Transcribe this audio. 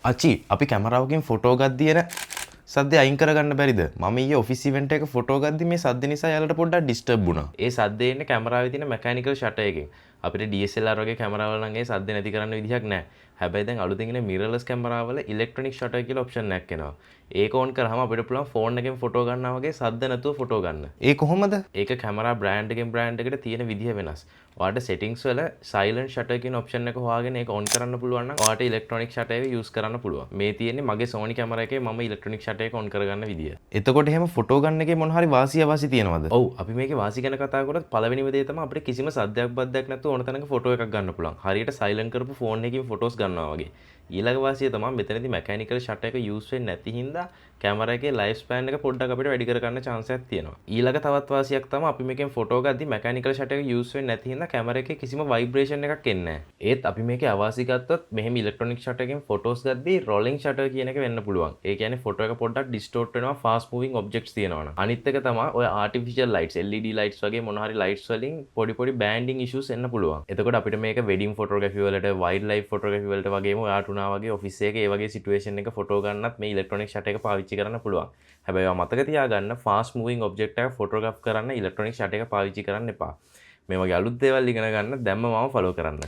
අචි අපි කැමරාවකින් ෆොටෝ ගද්දියන සද්දය අයින් කරගන්න බැරිද? මම ඊයේ ඔෆිස් ඉවෙන්ට් එකක ෆොටෝ ගද්දි මේ සද්ද නිසා යාළුවට පොඩ්ඩක් ඩිස්ටර්බ් වුණා. ඒ සද්දේ එන්නේ කැමරාවේ තියෙන මැකැනිකල් ෂටර් එකෙන්. අපිට DSLR වගේ කැමරාවල නම් ඒ සද්ද නැති කරන්න විදිහක් නැහැ. හැබැයි දැන් අලුතෙන් එන මිරර්ලස් කැමරාවල ඉලෙක්ට්‍රොනික ෂටර් කියලා ඔප්ෂන් එකක් එනවා. ඒක ඕන් කරාම අපිට පුළුවන් ෆෝන් එකෙන් ෆොටෝ ගන්නවා වගේ සද්ද නැතුව ෆොටෝ ගන්න. ඒ කොහොමද? ඒක කැමරා බ්‍රෑන්ඩ් එකෙන් බ්‍රෑන්ඩ් එකට තියෙන විදිහ වෙනස්. ඔයාලට settings වල silent shutter කියන ඔප්ෂන් එක හොයාගෙන ඒක on කරන්න පුළුවන් නම් ඔයාලට electronic shutter එක use කරන්න පුළුවන්. මේ තියෙන්නේ මගේ Sony කැමරා එකේ මම electronic shutter එක on කරගන්න විදිය. එතකොට එහෙම ෆොටෝ ගන්න එකේ මොන හරි වාසිය අවාසි තියෙනවද? ඔව් අපි මේකේ වාසි ගැන කතා කරොත් පළවෙනිම දේ තමයි අපිට කිසිම සද්දයක් බද්දයක් නැතුව ඕන තැනක ෆොටෝ එකක් ගන්න පුළුවන්. හරියට silent කරපු ෆෝන් එකකින් ෆොටෝස් ගන්නවා වගේ. ඊළඟ වාසිය තමයි මෙතනදී mechanical shutter එක use වෙන්නේ නැති හින්දා කැමරා එකේ ලයිෆ් ස්පෑන් එක පොඩ්ඩක් අපිට වැඩි කර ගන්න chance එකක් තියෙනවා. ඊළඟ තවත් වාසියක් තමයි අපි මේකෙන් ෆොටෝ ගද්දි mechanical shutter එක use වෙන්නේ නැති හින්දා කැමරා එකේ කිසිම vibration එකක් එන්නේ නැහැ. ඒත් අපි මේකේ අවාසි ගත්තොත් මෙහෙම electronic shutter එකෙන් photos ගද්දි rolling shutter කියන එක වෙන්න පුළුවන්. ඒ කියන්නේ ෆොටෝ එක පොඩ්ඩක් distort වෙනවා fast moving objects තියෙනවනම්. අනිත් එක තමයි ඔය artificial lights LED lights වගේ මොන හරි lights වලින් පොඩි banding issues එන්න පුළුවන්. එතකොට අපිට මේක wedding photography වලට wildlife photography වලට වගේම ඔයාට උනා වගේ office එකේ ඒ වගේ situation එක ෆොටෝ ගන්නත් මේ electronic shutter එක පාවිච්චි කරන්න පුළුවන්. හැබැයි ඔයා මතක තියාගන්න fast moving object එක photograph කරන්න electronic shutter එක පාවිච්චි කරන්න එපා. මේ වගේ අලුත් දේවල් ඉගෙන ගන්න දැම්ම මම follow කරන්න.